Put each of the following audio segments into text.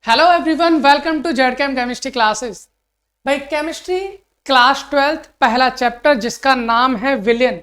Hello everyone, welcome to Z cam chemistry classes. भाई chemistry class 12 पहला chapter जिसका नाम है विलेन,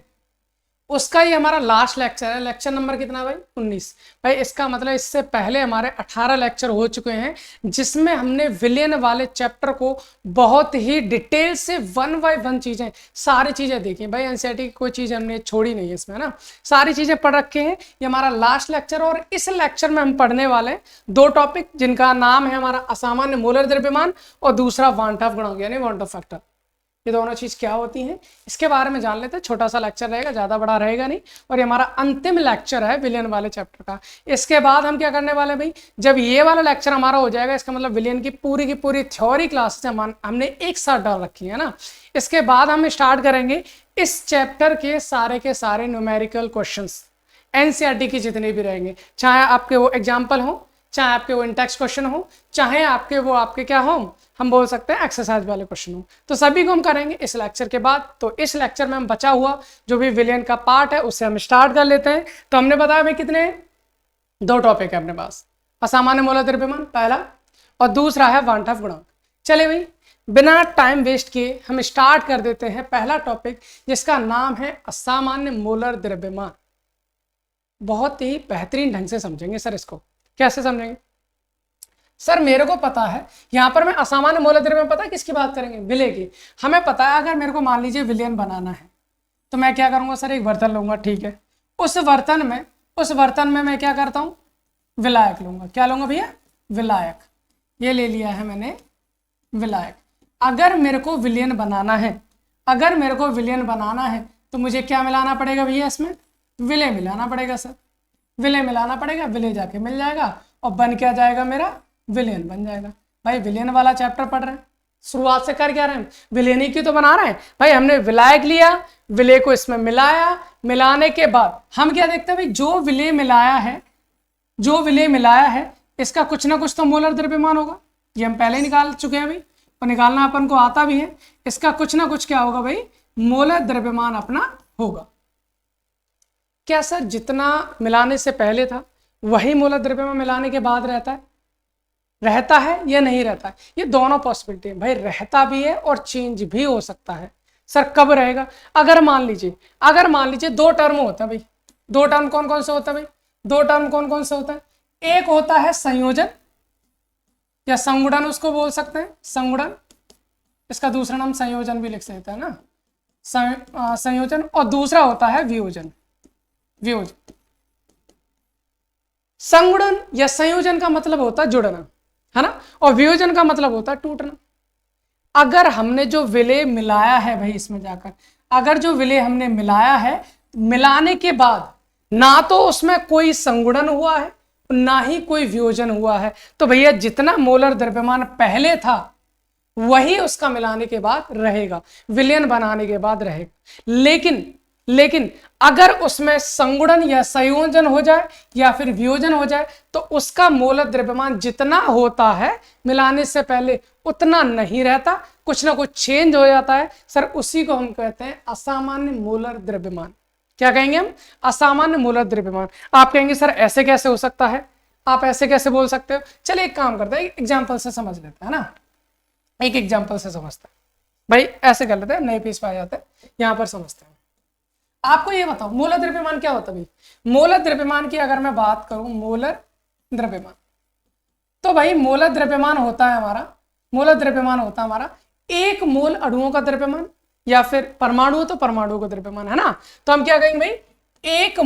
उसका ही हमारा लास्ट लेक्चर है। लेक्चर नंबर कितना भाई? 19। भाई इसका मतलब इससे पहले हमारे 18 लेक्चर हो चुके हैं जिसमें हमने विलेन वाले चैप्टर को बहुत ही डिटेल से वन बाय वन चीजें सारी चीजें देखी। भाई एनसीईआरटी की कोई चीज हमने छोड़ी नहीं है इसमें ना, सारी चीजें पढ़ रखे हैं। ये हमारा लास्ट लेक्चर और इस लेक्चर में हम पढ़ने वाले हैं दो टॉपिक जिनका नाम है हमारा असामान्य मोलर द्रव्यमान और दूसरा वांट ऑफ गुणांक यानी वांट ऑफ फैक्टर। ये दोनों चीज क्या होती हैं इसके बारे में जान लेते हैं। छोटा सा लेक्चर रहेगा, ज्यादा बड़ा रहेगा नहीं, और ये हमारा अंतिम लेक्चर है विलियन वाले चैप्टर का। इसके बाद हम क्या करने वाले भाई, जब ये वाला लेक्चर हमारा हो जाएगा, इसका मतलब विलियन की पूरी थ्योरी क्लासेस हमने एक साथ डाल रखी है ना। इसके बाद हम स्टार्ट करेंगे इस चैप्टर के सारे न्यूमेरिकल क्वेश्चंस एनसीईआरटी की जितने भी रहेंगे, चाहे आपके वो एग्जाम्पल हो, चाहे आपके वो इंटेक्स्ट क्वेश्चन हो, चाहे आपके क्या हो, हम बोल सकते हैं एक्सरसाइज वाले क्वेश्चन हो, तो सभी को हम करेंगे इस लेक्चर के बाद। तो इस लेक्चर में हम बचा हुआ जो भी विलियन का पार्ट है उससे हम स्टार्ट कर लेते हैं। तो हमने बताया भाई कितने दो टॉपिक है अपने पास, असामान्य मोलर द्रव्यमान पहला और दूसरा है वांट ऑफ गुणांक। चले भाई बिना टाइम वेस्ट किए हम स्टार्ट कर देते हैं पहला टॉपिक जिसका नाम है असामान्य मोलर द्रव्यमान। बहुत ही बेहतरीन ढंग से समझेंगे सर इसको। कैसे समझेंगे सर? मेरे को पता है यहां पर मैं असामान्य मोलर द्रव्यमान पता है किसकी बात करेंगे? विलेय की। हमें पता है अगर मेरे को मान लीजिए विलेयन बनाना है तो मैं क्या करूंगा सर, एक बर्तन लूंगा, ठीक है। उस बर्तन में मैं क्या करता हूं, विलायक लूंगा। क्या लूंगा भैया? विलायक। ये ले लिया है मैंने विलायक। अगर मेरे को विलेयन बनाना है तो मुझे क्या मिलाना पड़ेगा भैया? इसमें विलेय मिलाना पड़ेगा सर। विलेय मिलाना पड़ेगा, विलेय जाके मिल जाएगा और बन क्या जाएगा? मेरा विलेयन बन जाएगा। भाई विलेयन वाला चैप्टर पढ़ रहे हैं, शुरुआत से कर क्या रहे हैं? विलेयन ही की तो बना रहे हैं। भाई हमने विलायक लिया, विलेय को इसमें मिलाया, मिलाने के बाद हम क्या देखते हैं भाई, जो विलेय मिलाया है इसका कुछ ना कुछ तो मोलर द्रव्यमान होगा। ये हम पहले ही निकाल चुके हैं भाई, और निकालना अपन को आता भी है। इसका कुछ ना कुछ क्या होगा भाई? मोलर द्रव्यमान अपना होगा। क्या सर जितना मिलाने से पहले था वही मोलर द्रव्यमान मिलाने के बाद रहता है या नहीं रहता है? ये दोनों पॉसिबिलिटी है भाई, रहता भी है और चेंज भी हो सकता है। सर कब रहेगा? अगर मान लीजिए दो टर्म होता है भाई। दो टर्म कौन कौन से होता है भाई? एक होता है संयोजन या संगुणन, उसको बोल सकते हैं संगुणन। इसका दूसरा नाम संयोजन भी लिख सकते हैं ना, संयोजन। और दूसरा होता है वियोजन। संगुणन या संयोजन का मतलब होता है जुड़ना, है ना, और वियोजन का मतलब होता है टूटना। अगर हमने जो विलेय मिलाया है भाई, इसमें जाकर अगर जो विलेय हमने मिलाया है, मिलाने के बाद ना तो उसमें कोई संगुणन हुआ है ना ही कोई वियोजन हुआ है, तो भैया जितना मोलर द्रव्यमान पहले था वही उसका मिलाने के बाद रहेगा, विलेयन बनाने के बाद रहेगा। लेकिन अगर उसमें संगुणन या संयोजन हो जाए या फिर वियोजन हो जाए तो उसका मोलर द्रव्यमान जितना होता है मिलाने से पहले उतना नहीं रहता, कुछ ना कुछ चेंज हो जाता है सर। उसी को हम कहते हैं असामान्य मोलर द्रव्यमान। क्या कहेंगे हम? असामान्य मोलर द्रव्यमान। आप कहेंगे सर ऐसे कैसे हो सकता है, आप ऐसे कैसे बोल सकते हो? चलिए एक काम करते हैं, एग्जाम्पल से समझ लेते हैं ना, एक एग्जाम्पल से समझते हैं भाई। ऐसे कर लेते हैं, नए पीस पे आ जाते हैं, यहां पर समझते हैं। आपको ये बताओ मोलर द्रव्यमान क्या होता है भाई? मोलर द्रव्यमान की अगर मैं बात करूं, मोलर द्रव्यमान, तो भाई मोलर द्रव्यमान होता है हमारा एक मोल अणुओं का द्रव्यमान, या फिर परमाणु हो तो परमाणु का द्रव्यमान, है ना। तो हम क्या कहेंगे भाई? एक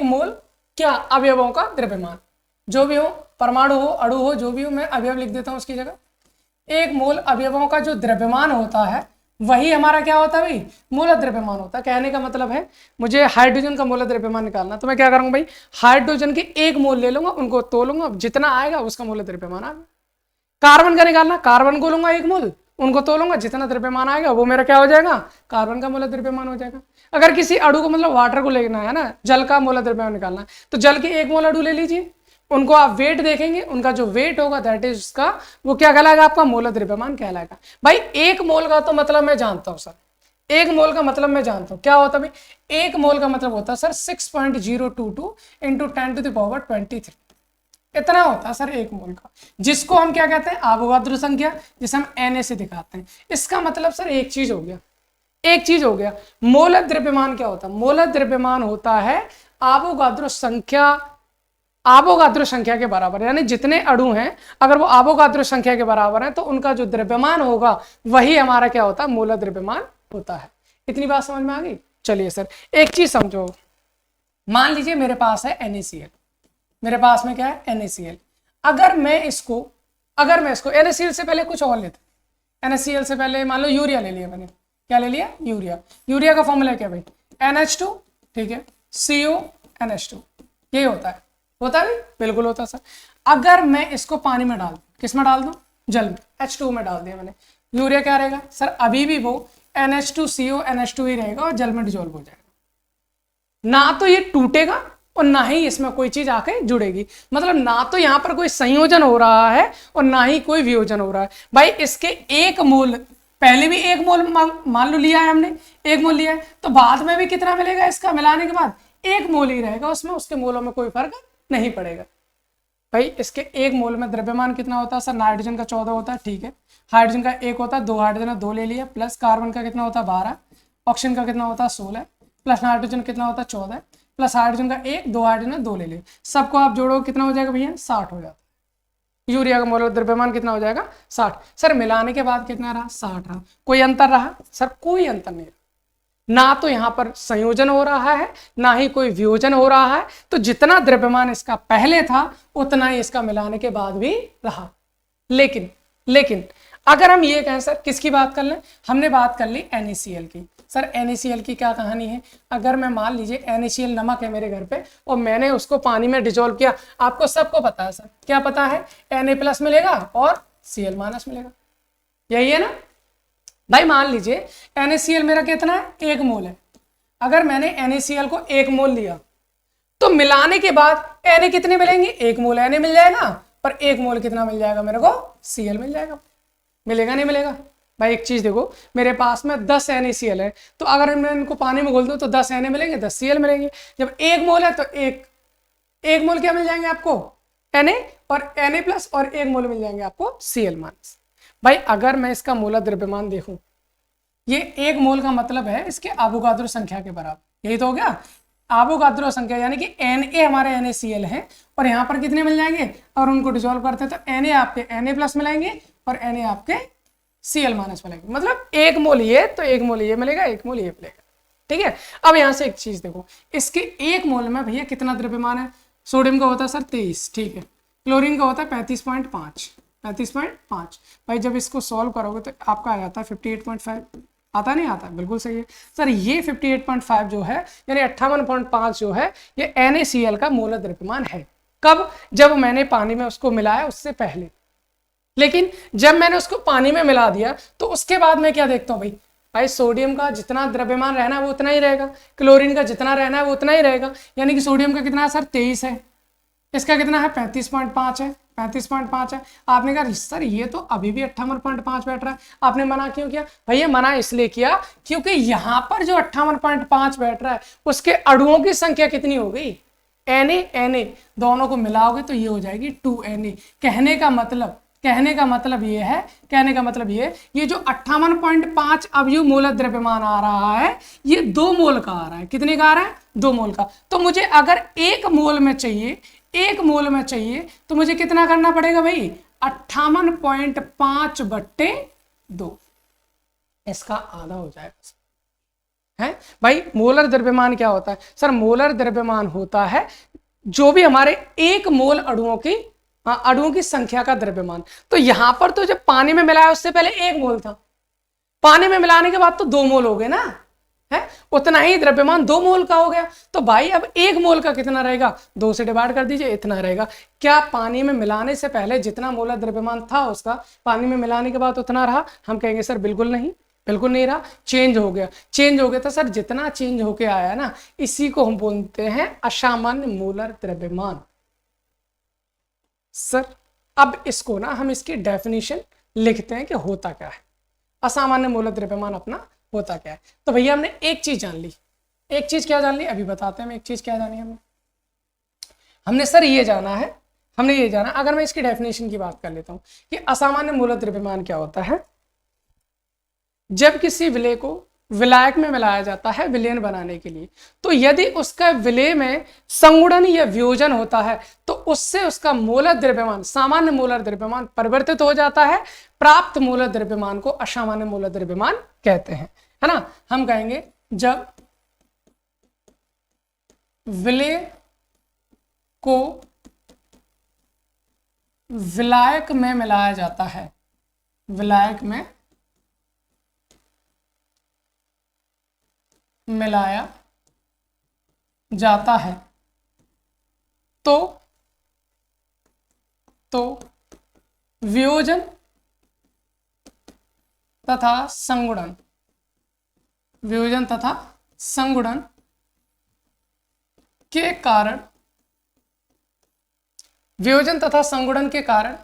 मोल क्या? अवयवों का द्रव्यमान। जो भी हो, परमाणु हो, अणु हो, जो भी हो, मैं अवयव लिख देता हूं उसकी जगह। एक मोल अवयवों का जो द्रव्यमान होता है वही हमारा क्या होता है भाई? मोलर द्रव्यमान होता है। कहने का मतलब है मुझे हाइड्रोजन का मोलर द्रव्यमान निकालना, तो मैं क्या करूंगा भाई? हाइड्रोजन के एक मोल ले लूंगा, उनको तोलूंगा, जितना आएगा उसका मोलर द्रव्यमान आएगा। कार्बन का निकालना, कार्बन को लूंगा एक मोल, उनको तोलूंगा, जितना द्रव्यमान आएगा वो मेरा क्या हो जाएगा? कार्बन का मोलर द्रव्यमान हो जाएगा। अगर किसी अणु को मतलब वाटर को लेना है ना, जल का मोलर द्रव्यमान निकालना है, तो जल के एक मोल अणु ले लीजिए, उनको आप वेट देखेंगे, उनका जो वेट होगा दैट इज उसका वो क्या कहलाएगा? आपका मोलर द्रव्यमान कहलाएगा। भाई एक मोल का तो मतलब मैं जानता हूं सर, एक मोल का मतलब मैं जानता हूं क्या होता है भाई? एक मोल का मतलब होता है सर 6.022 × 10⁻23। इतना होता है सर 1 मोल का, जिसको हम क्या कहते हैं, अवोगाद्रो संख्या, जिसे हम Na से दिखाते हैं। इसका मतलब सर एक चीज हो गया, एक चीज हो गया। मोलर द्रव्यमान क्या होता है? मोलर द्रव्यमान होता है अवोगाद्रो संख्या, अवोगाद्रो संख्या के बराबर, यानी जितने अणु हैं अगर वो अवोगाद्रो संख्या के बराबर हैं तो उनका जो द्रव्यमान होगा वही हमारा क्या होता है, मोलर द्रव्यमान होता है। इतनी बात समझ में आ गई? चलिए सर एक चीज समझो, मान लीजिए मेरे पास है NaCl, मेरे पास में क्या है NaCl। अगर मैं इसको NaCl से पहले कुछ और लेते, NaCl से पहले मान लो यूरिया ले लिया मैंने, क्या ले लिया? यूरिया। यूरिया का फॉर्मूला क्या भाई? NH2, ठीक है, CONH2, यही होता है, होता है? बिल्कुल होता है सर। अगर मैं इसको पानी में डाल दूं, किस में डाल दूं? जल में, H2 में डाल दिया मैंने, यूरिया क्या रहेगा सर? अभी भी वो NH2CONH2 ही रहेगा और जल में डिजोल्व हो जाएगा। ना तो ये टूटेगा और ना ही इसमें कोई चीज आके जुड़ेगी, मतलब ना तो यहाँ पर कोई संयोजन हो रहा है और ना ही कोई वियोजन हो रहा है। भाई इसके 1 मोल, पहले भी 1 मोल मान लो लिया है हमने, 1 मोल लिया है, तो बाद में भी कितना मिलेगा इसका मिलाने के बाद? 1 मोल ही रहेगा उसमें, उसके मोलों में कोई फर्क नहीं पड़ेगा। भाई इसके 1 मोल में द्रव्यमान कितना होता है सर? नाइट्रोजन का 14 होता है, ठीक है, हाइड्रोजन का 1 होता है, 2 हाइड्रोजन 2 ले लिया, प्लस कार्बन का कितना होता है? 12, ऑक्सीजन का कितना होता है? 16, प्लस नाइट्रोजन कितना होता है? 14, प्लस हाइड्रोजन का 1, 2 हाइड्रोजन 2 ले लिया, सबको आप जोड़ो कितना हो जाएगा भैया? 60 हो जाता है। यूरिया का मोलर द्रव्यमान कितना हो जाएगा? 60। सर मिलाने के बाद कितना रहा? 60 रहा। कोई अंतर रहा सर? कोई अंतर नहीं रहा, ना तो यहां पर संयोजन हो रहा है ना ही कोई वियोजन हो रहा है। तो जितना द्रव्यमान इसका पहले था उतना ही इसका मिलाने के बाद भी रहा। लेकिन अगर हम ये कहें सर, किसकी बात कर लें, हमने बात कर ली NaCl की। सर NaCl की क्या कहानी है? अगर मैं मान लीजिए NaCl नमक है मेरे घर पे और मैंने उसको पानी में डिजोल्व किया, आपको सबको पता है सर, क्या पता है? Na+ मिलेगा और Cl- मिलेगा, यही है ना भाई? मान लीजिए NaCl मेरा कितना है? 1 मोल है। अगर मैंने NaCl को 1 मोल लिया तो मिलाने के बाद Na कितने मिलेंगे? 1 मोल Na मिल जाएगा, पर 1 मोल कितना मिल जाएगा मेरे को? Cl मिल जाएगा। मिलेगा नहीं मिलेगा? भाई एक चीज देखो, मेरे पास में 10 NaCl है, तो अगर मैं इनको पानी में घोल दूं तो 10 Na मिलेंगे, 10 Cl मिलेंगे। जब 1 मोल है तो एक मोल क्या मिल जाएंगे आपको? Na, और Na+ और 1 मोल मिल जाएंगे आपको Cl-। भाई अगर मैं इसका मोलर द्रव्यमान देखूं, ये 1 मोल का मतलब है इसके अवोगाद्रो संख्या के बराबर, यही तो हो गया अवोगाद्रो संख्या, यानी कि Na हमारे NaCl है और यहाँ पर कितने मिल जाएंगे? और उनको डिसॉल्व करते हैं तो Na आपके Na+ मिलाएंगे और Na आपके Cl- मिलेंगे। मतलब 1 मोल ये तो 1 मोल ये मिलेगा, 1 मोल ये मिलेगा, ठीक है। अब यहाँ से एक चीज देखो, इसके 1 मोल में भैया कितना द्रव्यमान है? सोडियम का होता है सर 23, ठीक है, क्लोरीन का होता है 35.5, 35.5। भाई जब इसको सॉल्व करोगे तो आपका आ जाता है 58.5, आता नहीं आता? बिल्कुल सही है सर। ये 58.5 जो है यानी 58.5 जो है ये NaCl का मोलर द्रव्यमान है। कब? जब मैंने पानी में उसको मिलाया, उससे पहले। लेकिन जब मैंने उसको पानी में मिला दिया तो उसके बाद मैं क्या देखता हूँ भाई सोडियम का जितना द्रव्यमान रहना है वो उतना ही रहेगा, क्लोरीन का जितना रहना है वो उतना ही रहेगा। यानी कि सोडियम का कितना है सर? 23 है, इसका कितना है? 35.5 है, 35.5 है। आपने कहा सर ये तो अभी भी 58.5 बैठ रहा है, आपने मना क्यों किया? भैया मना इसलिए किया क्योंकि यहाँ पर जो 58.5 बैठ रहा है उसके अणुओं की संख्या कितनी हो गई? Na दोनों को मिलाओगे तो ये हो जाएगी 2Na। कहने का मतलब ये जो 58.5 अवयव मोलर द्रव्यमान आ रहा है ये 2 मोल का आ रहा है। कितने का आ रहा है? 2 मोल का। तो मुझे अगर 1 मोल में चाहिए तो मुझे कितना करना पड़ेगा भाई? 58.5/2, इसका आधा हो जाएगा है भाई। मोलर द्रव्यमान क्या होता है सर? मोलर द्रव्यमान होता है जो भी हमारे 1 मोल अणुओं की संख्या का द्रव्यमान। तो यहां पर तो जब पानी में मिलाया उससे पहले 1 मोल था, पानी में मिलाने के बाद तो 2 मोल हो गए ना, है उतना ही द्रव्यमान 2 मोल का हो गया। तो भाई अब 1 मोल का कितना रहेगा? 2 से डिवाइड कर दीजिए, इतना रहेगा। क्या पानी में मिलाने से पहले जितना मोलर द्रव्यमान था उसका पानी में मिलाने के बाद उतना रहा? हम कहेंगे सर बिल्कुल नहीं रहा, चेंज हो गया। तो सर जितना चेंज होके आया ना इसी को हम बोलते हैं असामान्य मोलर द्रव्यमान। सर अब इसको ना हम इसकी डेफिनेशन लिखते हैं कि होता क्या है, असामान्य मोलर द्रव्यमान अपना होता क्या है। तो भैया हमने एक चीज जान ली, एक चीज क्या जान ली अभी बताते हैं। एक चीज क्या जानी हमने सर ये जाना है हमने ये जाना। अगर मैं इसकी डेफिनेशन की बात कर लेता हूं कि असामान्य मूलक द्रव्यमान क्या होता है, जब किसी विलेय को विलायक में मिलाया जाता है विलयन बनाने के लिए, तो यदि उसका विलेय में संगुणन या वियोजन होता है तो उससे उसका मूलक द्रव्यमान, सामान्य मूलक द्रव्यमान परिवर्तित हो जाता है। प्राप्त मूलक द्रव्यमान को असामान्य मूलक द्रव्यमान कहते हैं, है ना। हम कहेंगे जब विलेय को विलायक में मिलाया जाता है, विलायक में मिलाया जाता है तो वियोजन तथा संगुणन, वियोजन तथा संगुणन के कारण, वियोजन तथा संगुणन के कारण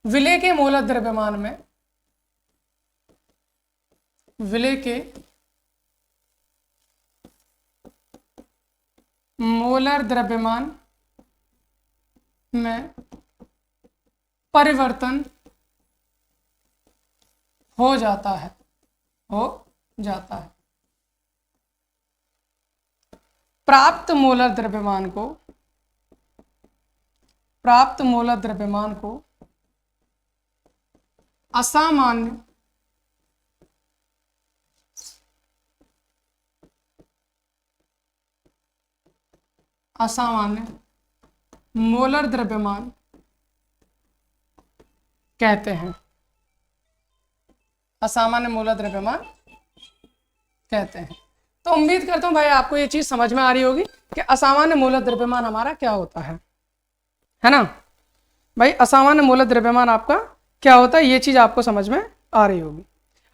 विलेय के मूलक द्रव्यमान में, विलेय के मोलर द्रव्यमान में परिवर्तन हो जाता है, हो जाता है। प्राप्त मोलर द्रव्यमान को, प्राप्त मोलर द्रव्यमान को असामान्य मोलर द्रव्यमान कहते हैं, असामान्य मोलर द्रव्यमान कहते हैं। तो उम्मीद करता हूं भाई आपको ये चीज समझ में आ रही होगी कि असामान्य मोलर द्रव्यमान हमारा क्या होता है ना भाई। असामान्य मोलर द्रव्यमान आपका क्या होता है, ये चीज आपको समझ में आ रही होगी।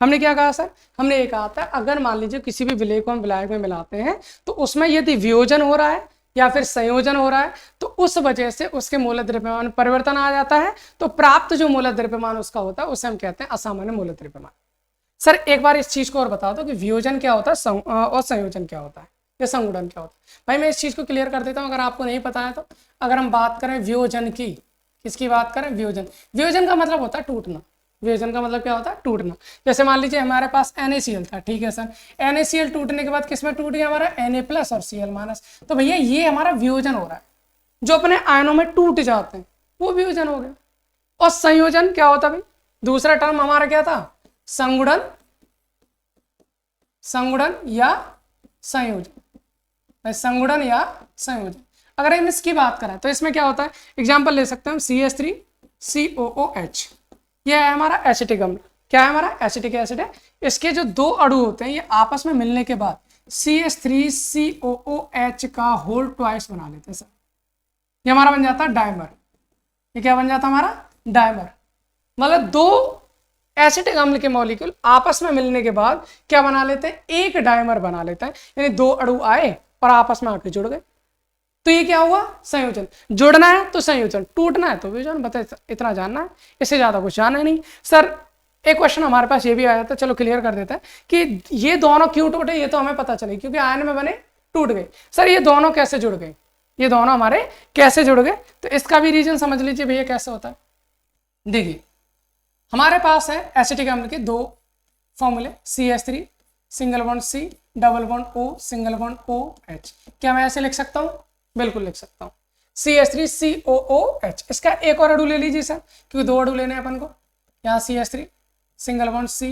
हमने क्या कहा सर, हमने ये कहा था अगर मान लीजिए किसी भी विलेय को हम विलायक में मिलाते हैं तो उसमें यदि वियोजन हो रहा है या फिर संयोजन हो रहा है तो उस वजह से उसके मूलक द्रव्यमान में परिवर्तन आ जाता है, तो प्राप्त जो मूलक द्रव्यमान उसका होता है उसे हम कहते हैं असामान्य मूलक द्रव्यमान। सर एक बार इस चीज को और बता दो कि वियोजन क्या होता है और संयोजन क्या होता है या संगुणन क्या होता है। भाई मैं इस चीज को क्लियर कर देता हूं अगर आपको नहीं पता है तो। अगर हम बात करें वियोजन की, किसकी बात करें, वियोजन। वियोजन का मतलब होता है टूटना, वियोजन का मतलब क्या होता है, टूटना। जैसे मान लीजिए हमारे पास NaCl था, ठीक है सर, NaCl टूटने के बाद किसमें टूट गया हमारा Na+ और Cl-, तो भैया ये हमारा वियोजन हो रहा है, जो अपने आयनों में टूट जाते हैं वो वियोजन हो गया। और संयोजन क्या होता है भाई, दूसरा टर्म हमारा क्या था, संगुणन, संगुणन या संयोजन, संगुणन या संयोजन। अगर हम इसकी बात करें तो इसमें क्या होता है, एग्जाम्पल ले सकते हैं हम CH3COOH, यह है हमारा एसिटिक अम्ल। क्या है हमारा, एसिटिक एसिड है। इसके जो दो अणु होते हैं ये आपस में मिलने के बाद CH3COOH का होल ट्वाइस बना लेते हैं सर, ये हमारा बन जाता है डायमर। ये क्या बन जाता है हमारा, डायमर। मतलब दो एसिटिक अम्ल के मॉलिक्यूल आपस में मिलने के बाद क्या बना लेते हैं, एक डायमर बना लेते हैं, यानी दो अणु आए और आपस में आके जुड़ गए, तो ये क्या हुआ, संयोजन। जुड़ना है तो संयोजन, टूटना है तो वियोजन। बता इतना जानना है, इससे ज्यादा कुछ जानना नहीं। सर एक क्वेश्चन हमारे पास ये भी आया था, चलो क्लियर कर देता है कि ये दोनों क्यों टूटे, ये तो हमें पता चले क्योंकि आयन में बने टूट गए। सर ये दोनों कैसे जुड़ गए, ये दोनों हमारे कैसे जुड़ गए, तो इसका भी रीजन समझ लीजिए भैया कैसे होता है। देखिए हमारे पास है एसिटिक अम्ल के दो फॉर्मूले, CH3 single bond C double bond O single bond OH। क्या मैं ऐसे लिख सकता हूँ, बिल्कुल लिख सकता हूँ, CH3COOH। इसका एक और अणु ले लीजिए सर, क्योंकि दो अणु लेने हैं अपन को। यहाँ CH3 single bond C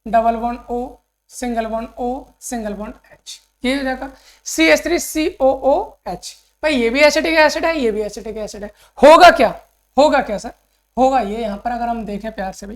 double bond O single bond O single bond H, ये हो जाएगा CH3COOH। भाई ये भी एसिटिक एसिड है, ये भी एसिटिक एसिड है। होगा क्या, होगा क्या सर, होगा ये, यहाँ पर अगर हम देखें प्यार से भाई,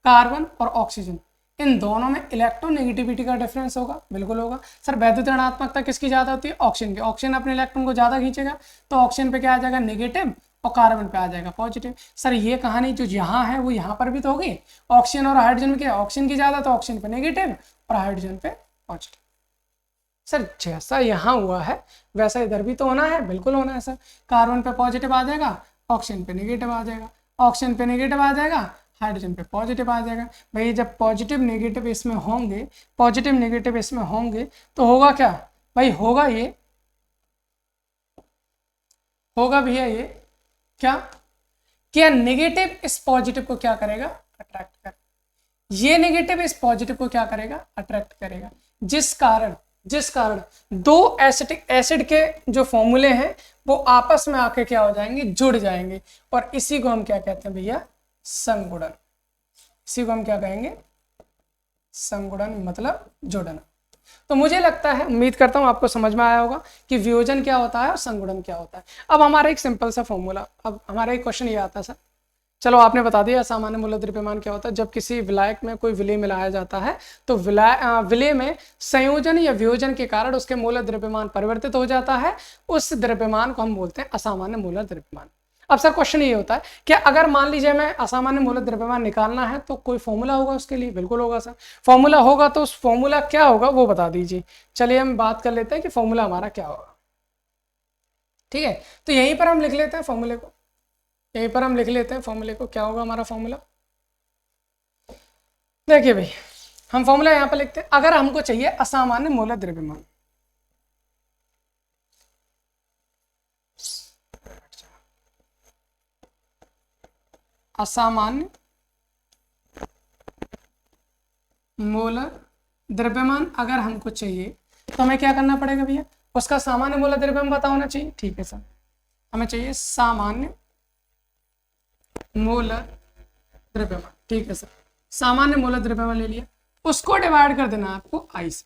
कार्बन और ऑक्सीजन इन दोनों में इलेक्ट्रोनेगेटिविटी का डिफरेंस होगा, बिल्कुल होगा। सर वैद्युत ऋणात्मकता किसकी ज्यादा होती है, ऑक्सीजन की। ऑक्सीजन अपने इलेक्ट्रॉन को ज्यादा खींचेगा तो ऑक्सीजन पे क्या आ जाएगा, नेगेटिव, और कार्बन पे आ जाएगा पॉजिटिव। सर ये कहानी जो यहाँ है वो यहाँ पर भी तो होगी, ऑक्सीजन और हाइड्रोजन में क्या, ऑक्सीजन की ज्यादा तो ऑक्सीजन पे नेगेटिव और हाइड्रोजन पे पॉजिटिव। सर जैसा यहाँ हुआ है वैसा इधर भी तो होना है, बिल्कुल होना है सर। कार्बन पे पॉजिटिव आ जाएगा, ऑक्सीजन पे नेगेटिव आ जाएगा, ऑक्सीजन पे नेगेटिव आ जाएगा, हाइड्रोजन पे पॉजिटिव आ जाएगा। भाई जब पॉजिटिव नेगेटिव इसमें होंगे, पॉजिटिव नेगेटिव इसमें होंगे तो होगा क्या भाई, होगा ये होगा भैया ये क्या नेगेटिव इस पॉजिटिव को क्या करेगा, अट्रैक्ट करेगा। ये नेगेटिव इस पॉजिटिव को क्या करेगा, अट्रैक्ट करेगा, जिस कारण दो एसिटिक एसिड के जो फॉर्मूले हैं वो आपस में आके क्या हो जाएंगे, जुड़ जाएंगे, और इसी को हम क्या कहते हैं भैया, संगुणन। इसी को हम क्या कहेंगे, संगुणन, मतलब जुड़ना। तो मुझे लगता है, उम्मीद करता हूं आपको समझ में आया होगा कि वियोजन क्या होता है और संगुणन क्या होता है। अब हमारा एक सिंपल सा फॉर्मूला, अब हमारा एक क्वेश्चन ये आता है सर, चलो आपने बता दिया सामान्य मूलक द्रव्यमान क्या होता है। जब किसी विलायक में कोई विलेय मिलाया जाता है तो विलेय में संयोजन या वियोजन के कारण उसके मूलक द्रव्यमान परिवर्तित हो जाता है, उस द्रव्यमान को हम बोलते हैं असामान्य मूलक द्रव्यमान। अब सर क्वेश्चन ये होता है कि अगर मान लीजिए मैं असामान्य मूलक द्रव्यमान निकालना है तो कोई फॉर्मूला होगा उसके लिए? बिल्कुल होगा सर, फॉर्मूला होगा। तो उस फॉर्मूला क्या होगा वो बता दीजिए। चलिए हम बात कर लेते हैं कि फॉर्मूला हमारा क्या होगा। ठीक है, तो यहीं पर हम लिख लेते हैं फॉर्मूले को, यहीं पर हम लिख लेते हैं फॉर्मूले को। क्या होगा हमारा फॉर्मूला, देखिए भाई हम फॉर्मूला यहां पर लिखते हैं। अगर हमको चाहिए असामान्य मूलक द्रव्यमान, असामान्य मूलक द्रव्यमान अगर हमको चाहिए तो हमें क्या करना पड़ेगा भैया, उसका सामान्य मूलक द्रव्यमान पता होना चाहिए। ठीक है सर, हमें चाहिए सामान्य मूलक द्रव्यमान। ठीक है सर, सामान्य मूलक द्रव्यमान ले लिया, उसको डिवाइड कर देना आपको आई से,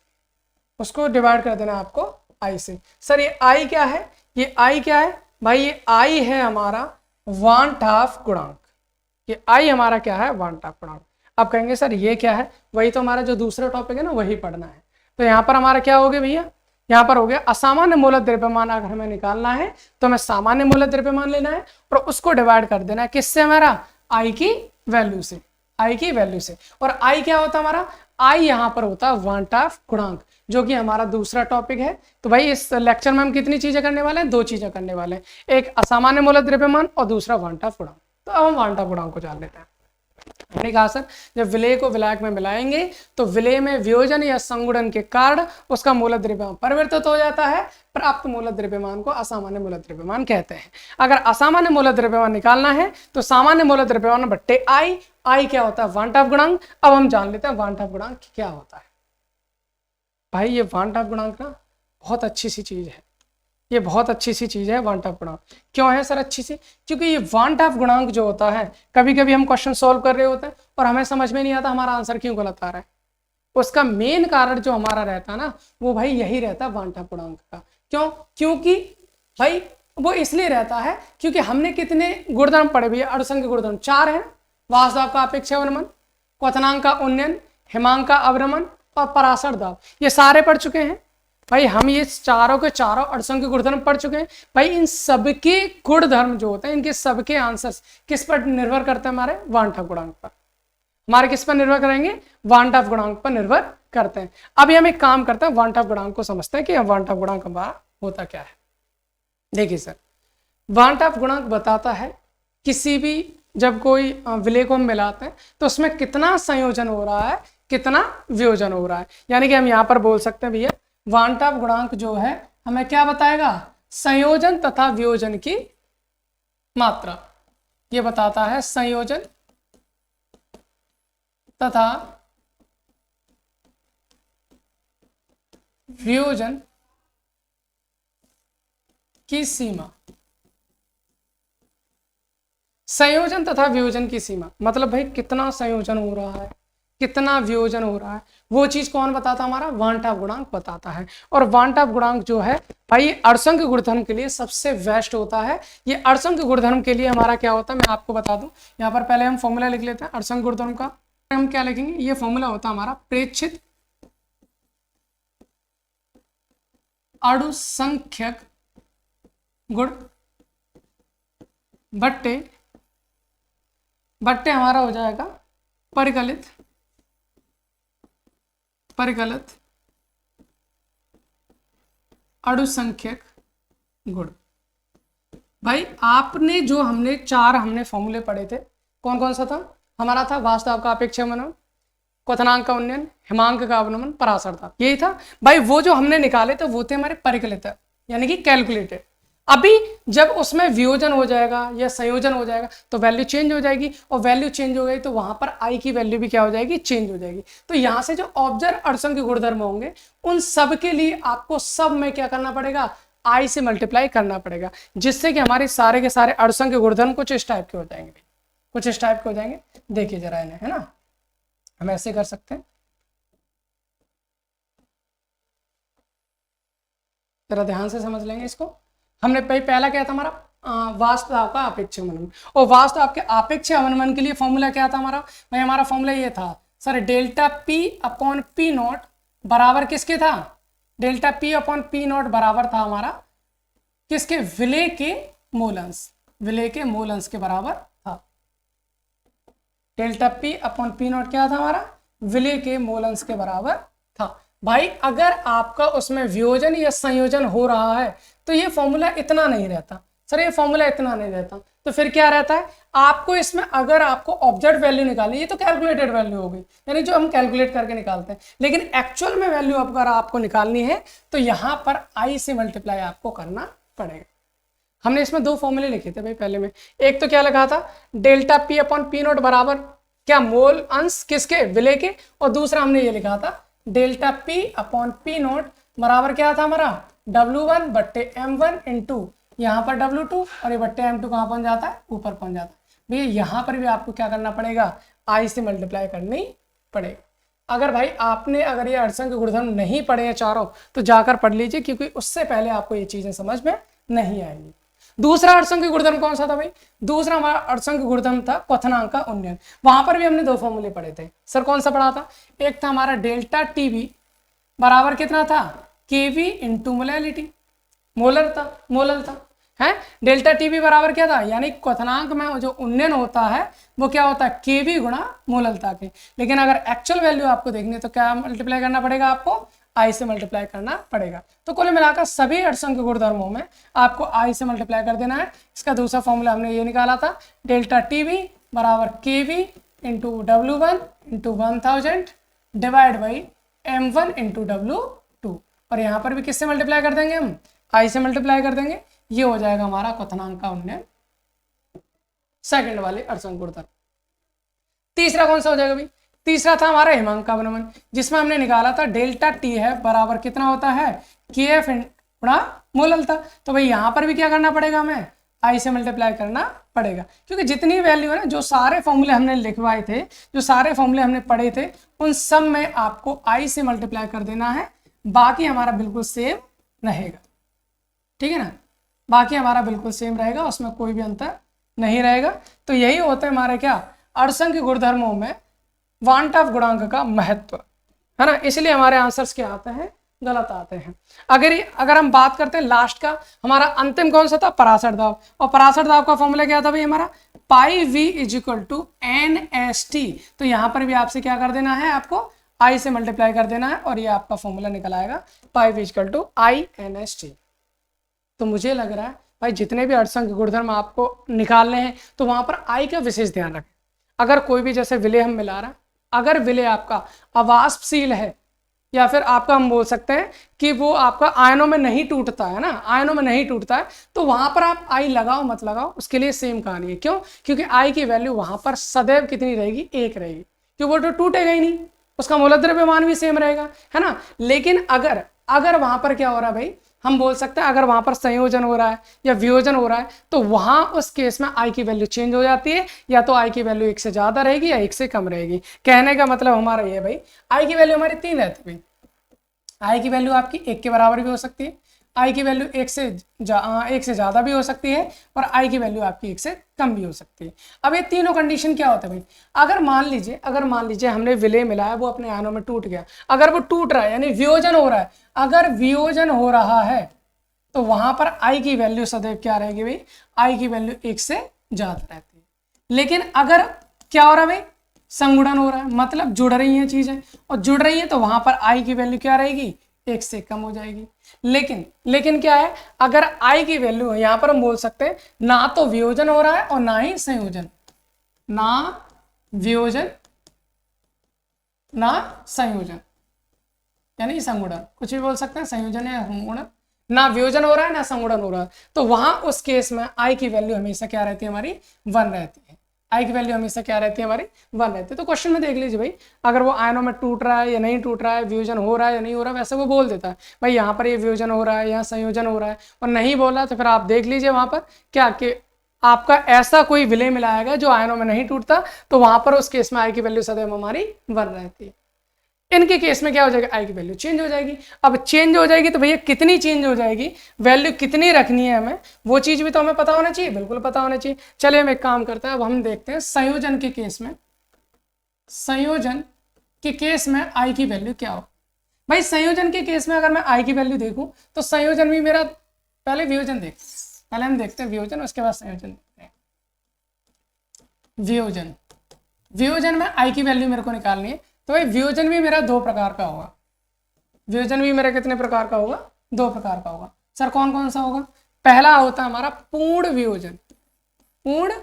उसको डिवाइड कर देना आपको आई से। सर ये आई क्या है, ये आई क्या है भाई, ये आई है हमारा वांट ऑफ गुणांक। ये आई हमारा क्या है, वांट ऑफ गुणांक। अब कहेंगे सर ये क्या है, वही तो हमारा जो दूसरा टॉपिक है ना वही पढ़ना है। तो यहाँ पर हमारा क्या हो गया भैया, यहाँ पर हो गया असामान्य मूलक द्रव्यमान। अगर हमें निकालना है तो हमें सामान्य मूलक द्रव्यमान लेना है और उसको डिवाइड कर देना है किससे, हमारा आई की वैल्यू से, आई की वैल्यू से। और आई क्या होता है हमारा, आई यहाँ पर होता है वांट ऑफ गुणांक, जो कि हमारा दूसरा टॉपिक है। तो भाई इस लेक्चर में हम कितनी चीजें करने वाले हैं, दो चीजें करने वाले हैं, एक असामान्य मूलक द्रव्यमान और दूसरा वांट ऑफ गुणांक। तो अब हम वांट ऑफ गुणांक को जान लेते हैं। हमने कहा सर जब विलेय को विलायक में मिलाएंगे तो विलेय में वियोजन या संगुणन के कारण उसका मूलक द्रव्यमान परिवर्तित हो जाता है। प्राप्त मूलक द्रव्यमान को असामान्य मूलक द्रव्यमान कहते हैं। अगर असामान्य मूलक द्रव्यमान निकालना है तो सामान्य मूलक द्रव्यमान बट्टे आई, आई क्या होता है, वांट ऑफ गुणांक। अब हम जान लेते हैं वांट ऑफ गुणांक क्या होता है। भाई ये वांट ऑफ गुणांक ना बहुत अच्छी सी चीज है, ये बहुत अच्छी सी चीज है वांट ऑफ गुणांक। क्यों है सर अच्छी सी, क्योंकि ये वांट ऑफ गुणांक जो होता है, कभी कभी हम क्वेश्चन सॉल्व कर रहे होते हैं और हमें समझ में नहीं आता हमारा आंसर क्यों गलत आ रहा है। उसका मेन कारण जो हमारा रहता है ना वो भाई यही रहता है वांट ऑफ गुणांक का। क्यों, क्योंकि भाई वो इसलिए रहता है क्योंकि हमने कितने गुणधर्म पढ़े भैया, अणुसंघ गुणधर्म 4 हैं, वाष्प का अपेक्ष अवनमन, क्वथनांक का उन्नयन, हिमांक का अवनमन और पराशर दाब, ये सारे पढ़ चुके हैं भाई। हम ये चारों के चारों अणुसंघ गुणधर्म पढ़ चुके हैं भाई। इन सबके गुणधर्म जो होते हैं, इनके सबके आंसर्स किस पर निर्भर करते हैं, हमारे वांट ऑफ गुणांक पर। हमारे किस पर निर्भर करेंगे, वांट ऑफ गुणांक पर निर्भर करते हैं। अभी हम एक काम करते हैं, वांट ऑफ गुणांक को समझते हैं कि वांट ऑफ गुणांक हमारा होता क्या है। देखिए सर, वांट ऑफ गुणांक बताता है किसी भी जब कोई विलेय को हम मिलाते हैं तो उसमें कितना संयोजन हो रहा है, कितना वियोजन हो रहा है। यानी कि हम यहाँ पर बोल सकते हैं भैया वांट ऑफ गुणांक जो है हमें क्या बताएगा, संयोजन तथा वियोजन की मात्रा। ये बताता है संयोजन तथा वियोजन की सीमा। संयोजन तथा वियोजन की सीमा मतलब भाई कितना संयोजन हो रहा है, कितना वियोजन हो रहा है, वो चीज कौन बताता है, हमारा वांट ऑफ गुणांक बताता है। और वांट ऑफ गुणांक जो है भाई अणुसंघ गुणधर्म के लिए सबसे बेस्ट होता है। ये अणुसंघ गुणधर्म के लिए हमारा क्या होता है, मैं आपको बता दूं। यहाँ पर पहले हम फॉर्मूला लिख लेते हैं अणुसंघ गुणधर्म का। हम क्या लिखेंगे, ये फॉर्मूला होता है हमारा प्रेक्षित अणुसंख्यक गुण बट्टे हमारा हो जाएगा परिकलित अणुसंख्यक गुण। भाई आपने जो हमने फॉर्मूले पढ़े थे, कौन कौन सा था हमारा, था वाष्प का अपेक्ष अवनमन, क्वथनांक का उन्नयन, हिमांक का अवनमन, पराशर दाब, यही था भाई। वो जो हमने निकाले थे वो थे हमारे परिकलित यानी कि कैलकुलेटेड। अभी जब उसमें वियोजन हो जाएगा या संयोजन हो जाएगा तो वैल्यू चेंज हो जाएगी, और वैल्यू चेंज हो गई तो वहां पर आई की वैल्यू भी क्या हो जाएगी, चेंज हो जाएगी। तो यहां से जो ऑब्जर्व अड़संग के गुणधर्म होंगे उन सब के लिए आपको सब में क्या करना पड़ेगा, आई से मल्टीप्लाई करना पड़ेगा, जिससे कि हमारे सारे के सारे अड़संग के गुणधर्म कुछ इस टाइप के हो जाएंगे, कुछ इस टाइप के हो जाएंगे। देखिए जरा इन्हें, है ना, हम ऐसे कर सकते हैं, जरा ध्यान से समझ लेंगे इसको। हमने पहला क्या था हमारा, वास्तव का आपेक्षिक अवनमन, और वास्तव आपके आपेक्षिक अवनमन के लिए फॉर्मूला क्या था हमारा भाई, हमारा फॉर्मूला ये था sir, delta P upon P not बराबर किसके था, delta P upon P not बराबर था हमारा किसके, विलेय के मूलंश, विलेय के मूलंश के बराबर था। Delta P upon P not क्या था हमारा, विलेय के मूलंश के बराबर था। भाई अगर आपका उसमें वियोजन या संयोजन हो रहा है तो ये फॉर्मूला इतना नहीं रहता सर, ये फॉर्मूला इतना नहीं रहता, तो फिर क्या रहता है आपको इसमें, अगर आपको ऑब्जर्व वैल्यू निकालनी, ये तो कैलकुलेटेड वैल्यू हो गई, यानी जो हम कैलकुलेट करके निकालते हैं, लेकिन एक्चुअल में वैल्यू अगर आपको निकालनी है तो यहां पर आई से मल्टीप्लाई आपको करना पड़ेगा। हमने इसमें दो फॉर्मूले लिखे थे भाई पहले में, एक तो क्या लगा था, delta P upon P not बराबर क्या, मोल अंश किसके, विलेय के, और दूसरा हमने ये लिखा था delta P upon P not बराबर क्या था हमारा, W1 बट्टे M1 इंटू यहाँ पर W2, और ये बट्टे M2 कहाँ पहुंच जाता है, ऊपर पहुंच जाता है। भैया यहाँ पर भी आपको क्या करना पड़ेगा, आई से मल्टीप्लाई करनी पड़ेगा। अगर भाई आपने अगर ये अड़संग के गुणधर्म नहीं पढ़े हैं चारों तो जाकर पढ़ लीजिए, क्योंकि उससे पहले आपको ये चीजें समझ में नहीं आएंगी। दूसरा अड़संग के गुणधर्म कौन सा था भाई, दूसरा हमारा अड़संग के गुणधर्म था क्वथनांक का उन्नयन। वहां पर भी हमने दो फॉर्मूले पढ़े थे सर, कौन सा पढ़ा था, एक था हमारा डेल्टा टीवी बराबर कितना था, केवी इंटू मोलैलिटी, मोलर था है, डेल्टा टीवी बराबर क्या था, यानी क्वथनांक में जो उन्नयन होता है वो क्या होता है, केवी गुणा मोललता के। लेकिन अगर एक्चुअल वैल्यू आपको देखनी है तो क्या मल्टीप्लाई करना पड़ेगा, आपको आई से मल्टीप्लाई करना पड़ेगा। तो कुल मिलाकर सभी अड़संग के गुणधर्मों में आपको आई से मल्टीप्लाई कर देना है। इसका दूसरा फॉर्मूला हमने ये निकाला था, डेल्टा टीवी बराबर KV into W1 into 1000 divide by M1 into W2, और यहाँ पर भी किससे मल्टीप्लाई कर देंगे, हम आई से मल्टीप्लाई कर देंगे। ये हो जाएगा हमारा क्वथनांक का उन्नयन, सेकंड वाले अड़संग गुणधर्म। तीसरा कौन सा हो जाएगा भाई, तीसरा था हमारा हिमांक का अवनमन, जिसमें हमने निकाला था डेल्टा टी है बराबर कितना होता है, KF गुणा मोललता। तो भाई यहाँ पर भी क्या करना पड़ेगा, हमें आई से मल्टीप्लाई करना पड़ेगा, क्योंकि जितनी वैल्यू है ना, जो सारे फॉर्मूले हमने लिखवाए थे, जो सारे फॉर्मूले हमने पढ़े थे, उन सब में आपको आई से मल्टीप्लाई कर देना है। बाकी हमारा बिल्कुल सेम रहेगा, ठीक है ना, बाकी हमारा बिल्कुल सेम रहेगा, उसमें कोई भी अंतर नहीं रहेगा। तो यही होता है हमारे क्या, अड़संग के गुणधर्मों में वांट ऑफ गुणांक का महत्व, है ना, इसलिए हमारे आंसर्स क्या आते हैं, गलत आते हैं। अगर हम बात करते हैं लास्ट का, हमारा अंतिम कौन सा था, पराशर दाब, और पराशर दाब का फॉर्मूला क्या था भाई हमारा, पाई v इजिकल टू NST। तो यहाँ पर भी आपसे क्या कर देना है, आपको आई से मल्टीप्लाई कर देना है, और ये आपका फॉर्मूला निकल आएगा पाई v इजिकल टू INST। तो मुझे लग रहा है भाई जितने भी अड़संग के गुणधर्म आपको निकालने हैं तो वहां पर आई का विशेष ध्यान रखें। अगर कोई भी जैसे विलेय हम मिला रहा है, अगर विलेय आपका अवाष्पशील है, या फिर आपका हम बोल सकते हैं कि वो आपका आयनों में नहीं टूटता है ना, आयनों में नहीं टूटता है, तो वहां पर आप आई लगाओ मत लगाओ, उसके लिए सेम कहानी है। क्यों, क्योंकि आई की वैल्यू वहां पर सदैव कितनी रहेगी, एक रहेगी, क्योंकि वो तो टूटेगा ही नहीं, उसका मूलक द्रव्यमान भी सेम रहेगा, है ना। लेकिन अगर वहां पर क्या हो रहा है भाई, हम बोल सकते हैं अगर वहां पर संयोजन हो रहा है या वियोजन हो रहा है, तो वहां उस केस में आई की वैल्यू चेंज हो जाती है, या तो आई की वैल्यू 1 से ज्यादा रहेगी या 1 से कम रहेगी। कहने का मतलब हमारा ये भाई, आई की वैल्यू हमारी 3 रहती है। आई की वैल्यू आपकी 1 के बराबर भी हो सकती है, आई की वैल्यू 1 से ज़्यादा भी हो सकती है, और आई की वैल्यू आपकी 1 से कम भी हो सकती है। अब ये तीनों कंडीशन क्या होता है भाई, अगर मान लीजिए हमने विलेय मिलाया, वो अपने आयनों में टूट गया, अगर वो टूट रहा है यानी वियोजन हो रहा है, अगर वियोजन हो रहा है तो वहां पर आई की वैल्यू सदैव क्या रहेगी भाई, आई की वैल्यू 1 से ज़्यादा रहती है। लेकिन अगर क्या हो रहा है भाई, संगुणन हो रहा है, मतलब जुड़ रही हैं चीजें, और जुड़ रही है तो वहां पर आई की वैल्यू क्या रहेगी, 1 से कम हो जाएगी। लेकिन क्या है, अगर आई की वैल्यू यहां पर हम बोल सकते हैं ना तो वियोजन हो रहा है और ना ही संयोजन, ना वियोजन ना संयोजन, यानी संगुणन, कुछ भी बोल सकते हैं, संयोजन या संगुणन ना वियोजन हो रहा है ना संगुणन हो रहा है, तो वहां उस केस में आई की वैल्यू हमेशा क्या रहती है हमारी 1 रहती है। आई की वैल्यू हमेशा क्या रहती है हमारी 1 रहती है। तो क्वेश्चन में देख लीजिए भाई, अगर वो आयनों में टूट रहा है या नहीं टूट रहा है, वियोजन हो रहा है या नहीं हो रहा है, वैसे वो बोल देता है भाई यहाँ पर ये वियोजन हो रहा है, यहाँ संयोजन हो रहा है, और नहीं बोला तो फिर आप देख लीजिए वहां पर क्या कि आपका ऐसा कोई विलय मिलाएगा जो आयनों में नहीं टूटता, तो वहां पर उस केस में आई की वैल्यू सदैव हमारी 1 रहती है। इनके केस में क्या हो जाएगा, आई की वैल्यू चेंज हो जाएगी। अब चेंज हो जाएगी तो भैया कितनी चेंज हो जाएगी, वैल्यू कितनी रखनी है हमें, वो चीज भी तो हमें पता होना चाहिए, बिल्कुल पता होना चाहिए। चलिए हम एक काम करते हैं, अब हम देखते हैं संयोजन के केस में, संयोजन के केस में आई की वैल्यू क्या हो। भाई संयोजन के केस में अगर मैं आई की वैल्यू देखूं तो संयोजन भी मेरा, पहले वियोजन देखते हैं, पहले हम देखते हैं वियोजन, उसके बाद संयोजन देखते हैं। वियोजन, वियोजन में आई की वैल्यू मेरे को निकालनी है, तो भाई वियोजन भी मेरा 2 प्रकार का होगा। वियोजन भी मेरा कितने प्रकार का होगा, 2 प्रकार का होगा। सर कौन कौन सा होगा, पहला होता है हमारा पूर्ण वियोजन, पूर्ण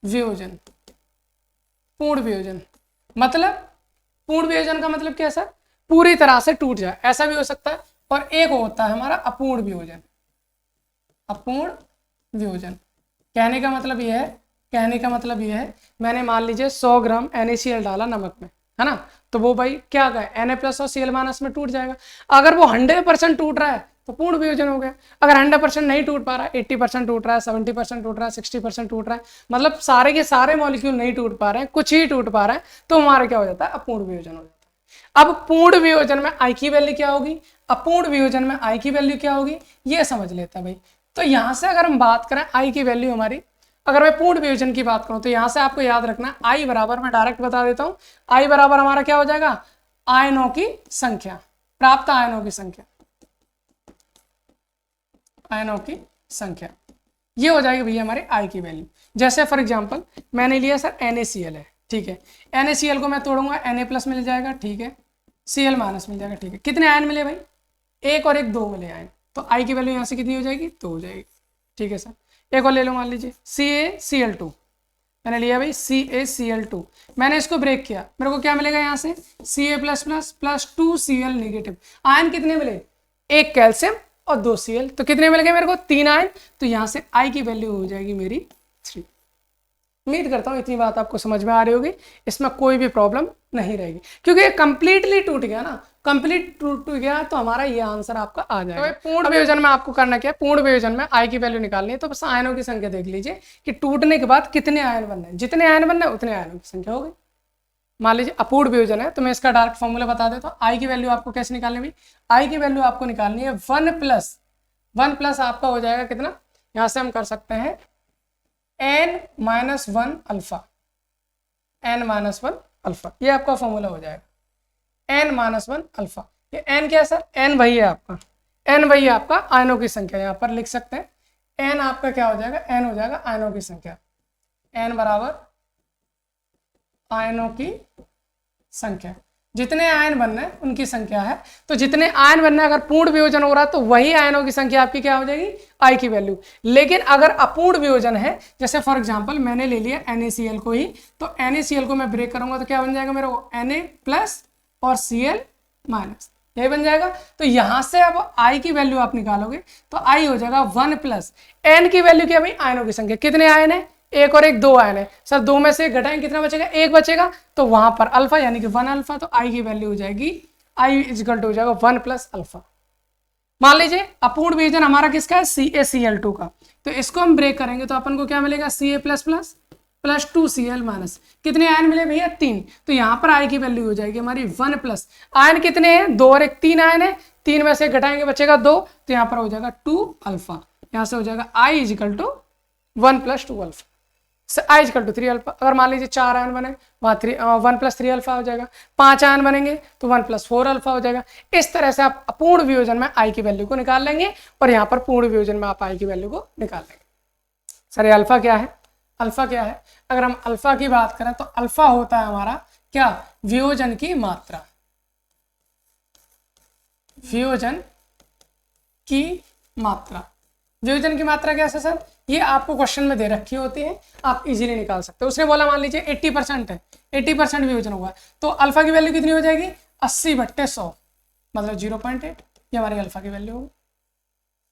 वियोजन, पूर्ण वियोजन मतलब, पूर्ण वियोजन का मतलब क्या है सर, पूरी तरह से टूट जाए, ऐसा भी हो सकता है। और एक होता है हमारा अपूर्ण वियोजन, अपूर्ण वियोजन। कहने का मतलब यह है, कहने का मतलब यह है, मैंने मान लीजिए 100 ग्राम NaCl डाला नमक में, है ना, तो वो भाई क्या गया Na+ और Cl- में टूट जाएगा। अगर वो 100% टूट रहा है तो पूर्ण वियोजन हो गया। अगर 100% नहीं टूट पा रहा है, 80% टूट रहा है, 70% टूट रहा है, 60% टूट रहा है, मतलब सारे के सारे मॉलिक्यूल नहीं टूट पा रहे हैं, कुछ ही टूट पा रहा है, तो हमारा क्या हो जाता है, अपूर्ण वियोजन हो जाता है। अब पूर्ण वियोजन में आई की वैल्यू क्या होगी, अपूर्ण वियोजन में आई की वैल्यू क्या होगी, ये समझ लेता है भाई। तो यहां से अगर हम बात करें आई की वैल्यू हमारी, अगर मैं पूर्ण वियोजन की बात करूं तो यहां से आपको याद रखना आई बराबर, मैं डायरेक्ट बता देता हूं, आई बराबर हमारा क्या हो जाएगा, आयनों की संख्या, प्राप्त आयनों की संख्या, आयनों की संख्या, ये हो जाएगी भैया हमारी आई की वैल्यू। जैसे फॉर एग्जांपल मैंने लिया सर NaCl है, ठीक है, NaCl को मैं तोड़ूंगा Na+ मिल जाएगा, ठीक है, Cl- मिल जाएगा, ठीक है। कितने आयन मिले भाई, एक और एक 2 मिले आयन, तो आई की वैल्यू यहाँ से कितनी हो जाएगी, 2 हो जाएगी, ठीक है सर। एक और ले लो, मान लीजिए CaCl2, मैंने लिया भाई CaCl2, मैंने इसको ब्रेक किया, मेरे को क्या मिलेगा यहाँ से Ca++ plus 2Cl negative. Ion कितने मिले, एक कैल्शियम और 2 Cl, तो कितने मिल गए मेरे को, 3 आयन, तो यहाँ से आई की वैल्यू हो जाएगी मेरी 3। उम्मीद करता हूँ इतनी बात आपको समझ में आ रही होगी, इसमें कोई भी प्रॉब्लम नहीं रहेगी, क्योंकि ये कंप्लीटली टूट गया ना, कंप्लीट टूट गया तो हमारा ये आंसर आपका आ जाएगा। तो पूर्ण वियोजन में आपको करना क्या है, पूर्ण वियोजन में आई की वैल्यू निकालनी है, तो बस आयनों की संख्या देख लीजिए कि टूटने के बाद कितने आयन बनने हैं, जितने आयन बनने हैं उतने आयनों की संख्या हो गई। मान लीजिए अपूर्ण वियोजन है तो मैं इसका डायरेक्ट फॉर्मूला बता देता हूँ। आई की वैल्यू आपको कैसे निकालनी है, आई की वैल्यू आपको निकालनी है 1 प्लस आपका हो जाएगा कितना, यहां से हम कर सकते हैं n-1 अल्फा, n-1 अल्फा, ये आपका फॉर्मूला हो जाएगा n-1 अल्फा। ये n क्या है सर, n वही है आपका, n वही है आपका आयनों की संख्या, यहाँ पर लिख सकते हैं n आपका क्या हो जाएगा, n हो जाएगा आयनों की संख्या, n बराबर आयनों की संख्या, जितने आयन बनने हैं उनकी संख्या है, तो जितने आयन बनने, अगर पूर्ण वियोजन हो रहा है तो वही आयनों की संख्या आपकी क्या हो जाएगी, आई की वैल्यू। लेकिन अगर अपूर्ण वियोजन है, जैसे फॉर एग्जांपल मैंने ले लिया NaCl को ही, तो NaCl को मैं ब्रेक करूंगा तो क्या बन जाएगा मेरा, Na+ और Cl-, यही बन जाएगा। तो यहां से अब आई की वैल्यू आप निकालोगे तो आई हो जाएगा 1 प्लस n की वैल्यू क्या भाई, आयनों की संख्या, कितने आयन है, एक और एक 2 आयन है सर, 2 में से घटाएंगे कितना बचेगा, 1 बचेगा, तो वहां पर अल्फा यानी कि 1 अल्फा, तो आई की वैल्यू हो जाएगी, आई इक्वल टू हो जाएगा 1 प्लस अल्फा। मान लीजिए अपूर्ण वियोजन हमारा किसका है, CaCl2 का, तो इसको हम ब्रेक करेंगे तो अपन को क्या मिलेगा, Ca++ प्लस 2Cl-, कितने आयन मिले भैया, 3, तो यहाँ पर आई की वैल्यू हो जाएगी हमारी 1 प्लस, आयन कितने हैं, 2 और एक 3 आयन है, 3 में से घटाएंगे बचेगा 2, तो यहाँ पर हो जाएगा 2 अल्फा, यहाँ से हो जाएगा I equal to 1 plus 2 alpha, I equal to 3 alpha. अगर मान लीजिए 4 आयन बने, वहाँ 1 प्लस 3 अल्फा हो जाएगा, 5 आयन बनेंगे तो 1 प्लस 4 अल्फा हो जाएगा। इस तरह से आप अपूर्ण वियोजन में आई की वैल्यू को निकाल लेंगे और यहाँ पर पूर्ण वियोजन में आप आई की वैल्यू को निकाल लेंगे। सर ये अल्फा क्या है, अल्फा क्या है, अगर हम अल्फा की बात करें तो अल्फा होता है हमारा क्या, वियोजन की मात्रा, वियोजन की मात्रा। वियोजन की मात्रा कैसे सर, ये आपको क्वेश्चन में दे रखी होती है, आप इजीली निकाल सकते हो। उसने बोला मान लीजिए 80% है, 80% वियोजन हुआ है, तो अल्फा की वैल्यू कितनी हो जाएगी, 80/100 मतलब 0.8, ये हमारी अल्फा की वैल्यू होगी।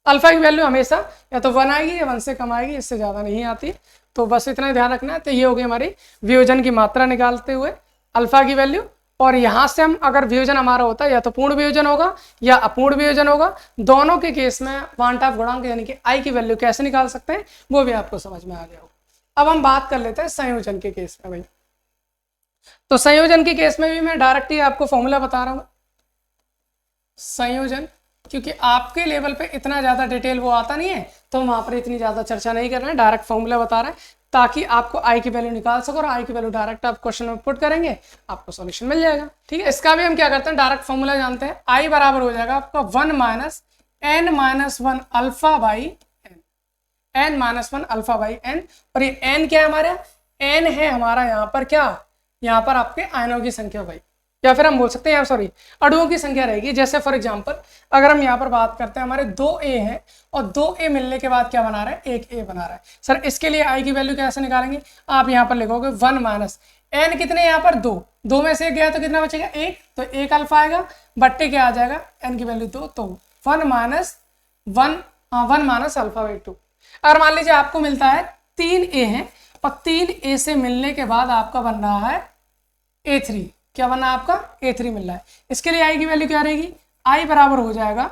अल्फा की वैल्यू हमेशा या तो 1 आएगी या 1 से कम आएगी, इससे ज़्यादा नहीं आती। तो बस इतना ही ध्यान रखना है। तो ये होगी हमारी वियोजन की मात्रा निकालते हुए अल्फा की वैल्यू। और यहाँ से हम अगर वियोजन हमारा होता है या तो पूर्ण वियोजन होगा या अपूर्ण वियोजन होगा, दोनों के केस में वांटाफ गुणांक यानी कि आई की वैल्यू कैसे निकाल सकते हैं वो भी आपको समझ में आ गया होगा। अब हम बात कर लेते हैं संयोजन के केस में भाई। तो संयोजन के केस में भी मैं डायरेक्ट ही आपको फॉर्मूला बता रहा हूँ। संयोजन, क्योंकि आपके लेवल पे इतना ज़्यादा डिटेल वो आता नहीं है तो हम वहाँ पर इतनी ज़्यादा चर्चा नहीं कर रहे हैं, डायरेक्ट फॉर्मूला बता रहे हैं ताकि आपको आई की वैल्यू निकाल सको और आई की वैल्यू डायरेक्ट आप क्वेश्चन में पुट करेंगे, आपको सॉल्यूशन मिल जाएगा। ठीक है, इसका भी हम क्या करते हैं, डायरेक्ट फॉर्मूला जानते हैं। आई बराबर हो जाएगा आपका 1 minus n minus 1 alpha by n minus 1 alpha by n। और ये n क्या है हमारा, n है हमारा यहाँ पर क्या, यहाँ पर आपके आयनों की संख्या भाई, या फिर हम बोल सकते हैं यार सॉरी अणुओं की संख्या रहेगी। जैसे फॉर एग्जांपल अगर हम यहाँ पर बात करते हैं हमारे 2a हैं और 2a मिलने के बाद क्या बना रहा है, एक a बना रहा है। सर इसके लिए i की वैल्यू कैसे निकालेंगे, आप यहाँ पर लिखोगे 1 माइनस n कितने यहाँ पर 2, 2 में से एक गया तो कितना बचेगा 1, तो 1 अल्फा आएगा बट्टे क्या आ जाएगा n की वैल्यू 2, तो 1 माइनस 1 माइनस अल्फा बाई 2। अगर मान लीजिए आपको मिलता है 3a है और 3a से मिलने के बाद आपका बन रहा है a3, क्या बना आपका a3 मिल रहा है। इसके लिए i की वैल्यू क्या रहेगी, i बराबर हो जाएगा,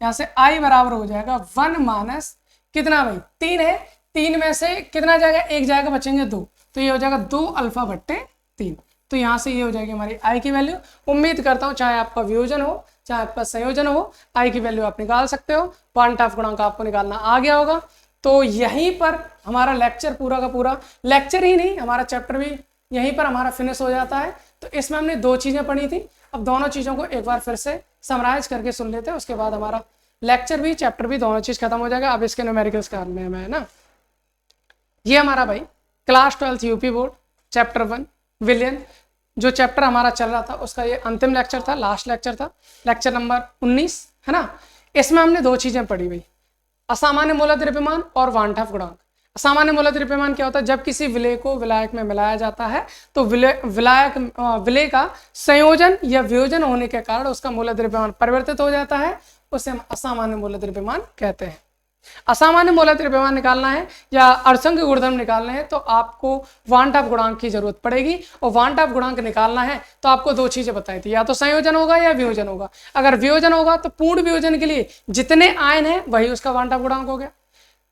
यहाँ से i बराबर हो जाएगा 1 माइनस कितना भाई 3 है, 3 में से कितना जाएगा, एक जाएगा बचेंगे 2, तो ये हो जाएगा 2 अल्फा बट्टे 3। तो यहाँ से ये हो जाएगी हमारी i की वैल्यू। उम्मीद करता हूँ चाहे आपका वियोजन हो चाहे आपका संयोजन हो, i की वैल्यू आप निकाल सकते हो। वांटाफ गुणांक आपको निकालना आ गया होगा। तो यहीं पर हमारा लेक्चर पूरा का पूरा, लेक्चर ही नहीं हमारा चैप्टर भी यहीं पर हमारा फिनिश हो जाता है। तो इसमें हमने 2 चीज़ें पढ़ी थी, अब दोनों चीज़ों को एक बार फिर से समराइज करके सुन लेते हैं, उसके बाद हमारा लेक्चर भी चैप्टर भी दोनों चीज़ खत्म हो जाएगा। अब इसके न्यूमेरिकल्स करने में है ना, ये हमारा भाई क्लास 12 यूपी बोर्ड चैप्टर 1 विलियन जो चैप्टर हमारा चल रहा था उसका ये अंतिम लेक्चर था, लास्ट लेक्चर था, लेक्चर नंबर 19 है ना। इसमें हमने 2 चीज़ें पढ़ी भाई, असामान्य मूलक द्रव्यमान और वांटाफ गुणांक। असामान्य मूलक द्रव्यमान क्या होता है, जब किसी विलय को विलायक में मिलाया जाता है तो विलय का संयोजन या वियोजन होने के कारण उसका मूलक द्रव्यमान परिवर्तित हो जाता है, उसे हम असामान्य मूलक द्रव्यमान कहते हैं। असामान्य मूलक द्रव्यमान निकालना है या अर्धसंख्यक गुणधर्म निकालने हैं तो आपको वांटाफ गुणांक की जरूरत पड़ेगी, और वांटाफ गुणांक निकालना है तो आपको 2 चीजें बताई थी, या तो संयोजन होगा या वियोजन होगा। अगर वियोजन होगा तो पूर्ण वियोजन के लिए जितने आयन है वही उसका वांटाफ गुणांक हो गया।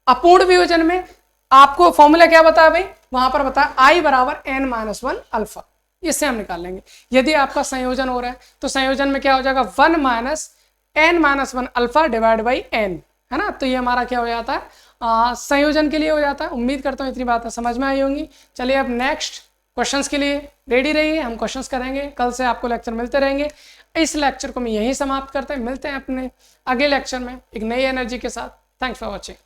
अपूर्ण वियोजन में आपको फॉर्मूला क्या बताया भाई, वहां पर बताया आई बराबर n माइनस 1 अल्फा, इससे हम निकाल लेंगे। यदि आपका संयोजन हो रहा है तो संयोजन में क्या हो जाएगा 1 minus n minus 1 alpha divide by n, है ना। तो ये हमारा क्या हो जाता है, संयोजन के लिए हो जाता है। उम्मीद करता हूँ इतनी बातें समझ में आई होंगी। चलिए अब नेक्स्ट क्वेश्चंस के लिए रेडी रहिए, हम क्वेश्चंस करेंगे, कल से आपको लेक्चर मिलते रहेंगे। इस लेक्चर को मैं यहीं समाप्त करते हैं, मिलते हैं अपने अगले लेक्चर में एक नई एनर्जी के साथ। Thanks for watching.